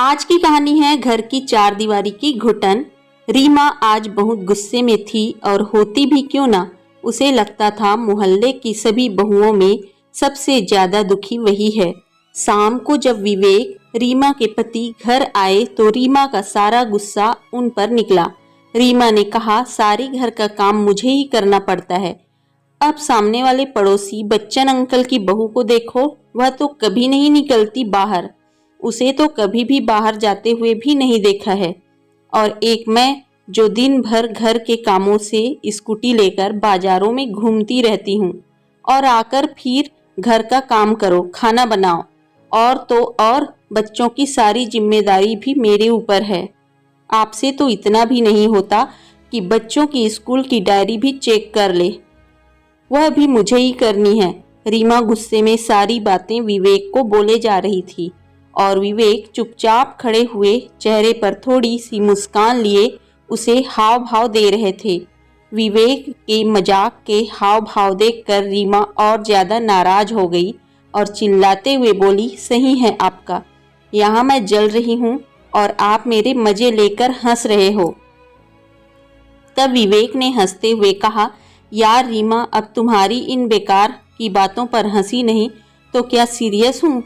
आज की कहानी है घर की चार दीवारी की घुटन। रीमा आज बहुत गुस्से में थी और होती भी क्यों ना। उसे लगता था मोहल्ले की सभी बहुओं में सबसे ज्यादा दुखी वही है। शाम को जब विवेक रीमा के पति घर आए तो रीमा का सारा गुस्सा उन पर निकला। रीमा ने कहा, सारी घर का काम मुझे ही करना पड़ता है। अब सामने वाले पड़ोसी बच्चन अंकल की बहू को देखो, वह तो कभी नहीं निकलती बाहर। उसे तो कभी भी बाहर जाते हुए भी नहीं देखा है। और एक मैं जो दिन भर घर के कामों से स्कूटी लेकर बाजारों में घूमती रहती हूँ और आकर फिर घर का काम करो, खाना बनाओ, और तो और बच्चों की सारी जिम्मेदारी भी मेरे ऊपर है। आपसे तो इतना भी नहीं होता कि बच्चों की स्कूल की डायरी भी चेक कर ले, वह भी मुझे ही करनी है। रीमा गुस्से में सारी बातें विवेक को बोले जा रही थी और विवेक चुपचाप खड़े हुए चेहरे पर थोड़ी सी मुस्कान लिए उसे हाव भाव दे रहे थे। विवेक के मजाक के हाव भाव देखकर रीमा और ज्यादा नाराज हो गई और चिल्लाते हुए बोली, सही है आपका, यहाँ मैं जल रही हूँ और आप मेरे मजे लेकर हंस रहे हो। तब विवेक ने हंसते हुए कहा, यार रीमा, अब तुम्हारी इन बेकार की बातों पर हंसी नहीं तो क्या सीरियस हूँ।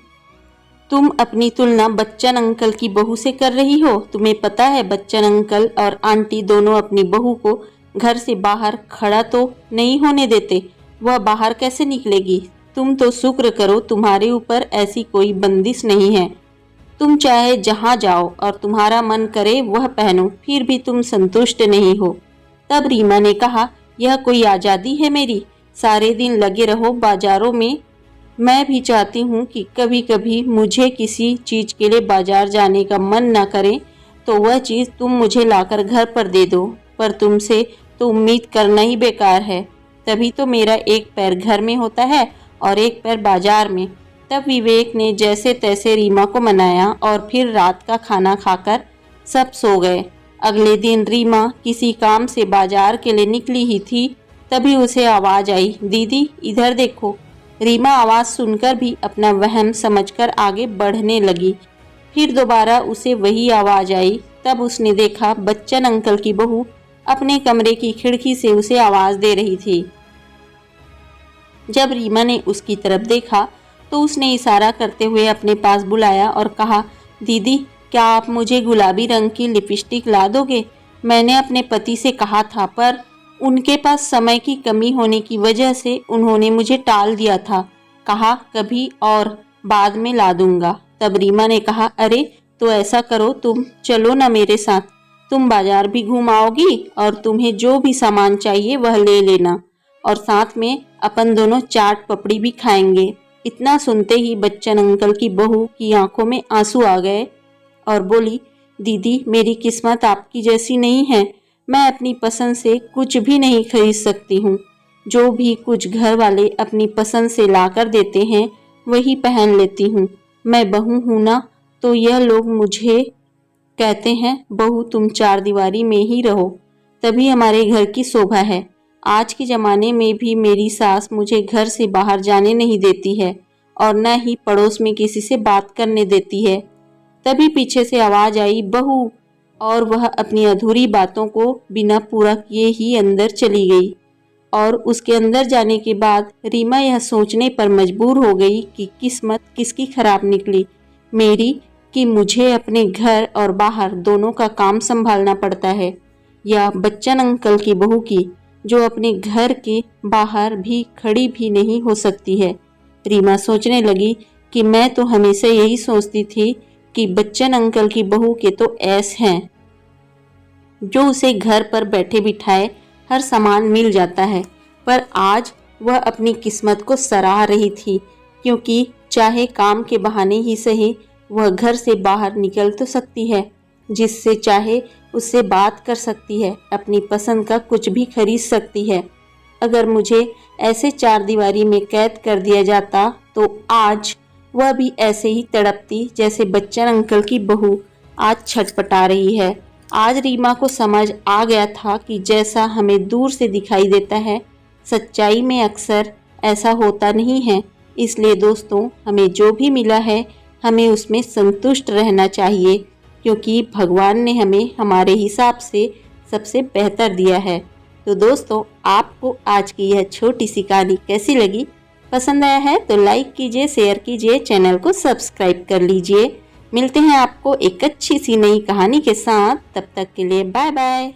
तुम अपनी तुलना बच्चन अंकल की बहू से कर रही हो। तुम्हें पता है बच्चन अंकल और आंटी दोनों अपनी बहू को घर से बाहर खड़ा तो नहीं होने देते, वह बाहर कैसे निकलेगी। तुम तो शुक्र करो तुम्हारे ऊपर ऐसी कोई बंदिश नहीं है। तुम चाहे जहाँ जाओ और तुम्हारा मन करे वह पहनो, फिर भी तुम संतुष्ट नहीं हो। तब रीमा ने कहा, यह कोई आज़ादी है मेरी, सारे दिन लगे रहो बाजारों में। मैं भी चाहती हूँ कि कभी कभी मुझे किसी चीज़ के लिए बाजार जाने का मन ना करे तो वह चीज़ तुम मुझे लाकर घर पर दे दो, पर तुमसे तो उम्मीद करना ही बेकार है। तभी तो मेरा एक पैर घर में होता है और एक पैर बाजार में। तब विवेक ने जैसे तैसे रीमा को मनाया और फिर रात का खाना खाकर सब सो गए। अगले दिन रीमा किसी काम से बाजार के लिए निकली ही थी, तभी उसे आवाज़ आई, दीदी इधर देखो। रीमा आवाज़ सुनकर भी अपना वहम समझकर आगे बढ़ने लगी। फिर दोबारा उसे वही आवाज़ आई। तब उसने देखा बच्चन अंकल की बहू अपने कमरे की खिड़की से उसे आवाज़ दे रही थी। जब रीमा ने उसकी तरफ देखा तो उसने इशारा करते हुए अपने पास बुलाया और कहा, दीदी क्या आप मुझे गुलाबी रंग की लिपस्टिक ला दोगे। मैंने अपने पति से कहा था, पर उनके पास समय की कमी होने की वजह से उन्होंने मुझे टाल दिया था, कहा कभी और बाद में ला दूंगा। तब रीमा ने कहा, अरे तो ऐसा करो, तुम चलो ना मेरे साथ, तुम बाजार भी घूम आओगी और तुम्हें जो भी सामान चाहिए वह ले लेना, और साथ में अपन दोनों चाट पपड़ी भी खाएंगे। इतना सुनते ही बच्चन अंकल की बहू की आंखों में आंसू आ गए और बोली, दीदी मेरी किस्मत आपकी जैसी नहीं है, मैं अपनी पसंद से कुछ भी नहीं खरीद सकती हूँ। जो भी कुछ घर वाले अपनी पसंद से लाकर देते हैं वही पहन लेती हूँ। मैं बहू हूँ ना, तो यह लोग मुझे कहते हैं, बहू तुम चार दीवारी में ही रहो, तभी हमारे घर की शोभा है। आज के ज़माने में भी मेरी सास मुझे घर से बाहर जाने नहीं देती है और न ही पड़ोस में किसी से बात करने देती है। तभी पीछे से आवाज़ आई, बहू, और वह अपनी अधूरी बातों को बिना पूरा किए ही अंदर चली गई। और उसके अंदर जाने के बाद रीमा यह सोचने पर मजबूर हो गई कि किस्मत किसकी खराब निकली, मेरी, कि मुझे अपने घर और बाहर दोनों का काम संभालना पड़ता है, या बच्चन अंकल की बहू की, जो अपने घर के बाहर भी खड़ी भी नहीं हो सकती है। रीमा सोचने लगी कि मैं तो हमेशा यही सोचती थी कि बच्चन अंकल की बहू के तो ऐस हैं, जो उसे घर पर बैठे बिठाए हर सामान मिल जाता है। पर आज वह अपनी किस्मत को सराह रही थी, क्योंकि चाहे काम के बहाने ही सही वह घर से बाहर निकल तो सकती है, जिससे चाहे उससे बात कर सकती है, अपनी पसंद का कुछ भी खरीद सकती है। अगर मुझे ऐसे चार दीवारी में कैद कर दिया जाता तो आज वह भी ऐसे ही तड़पती जैसे बच्चन अंकल की बहू आज छटपटा रही है। आज रीमा को समझ आ गया था कि जैसा हमें दूर से दिखाई देता है, सच्चाई में अक्सर ऐसा होता नहीं है। इसलिए दोस्तों, हमें जो भी मिला है हमें उसमें संतुष्ट रहना चाहिए, क्योंकि भगवान ने हमें हमारे हिसाब से सबसे बेहतर दिया है। तो दोस्तों, आपको आज की यह छोटी सी कहानी कैसी लगी? पसंद आया है तो लाइक कीजिए, शेयर कीजिए, चैनल को सब्सक्राइब कर लीजिए। मिलते हैं आपको एक अच्छी सी नई कहानी के साथ। तब तक के लिए बाय बाय।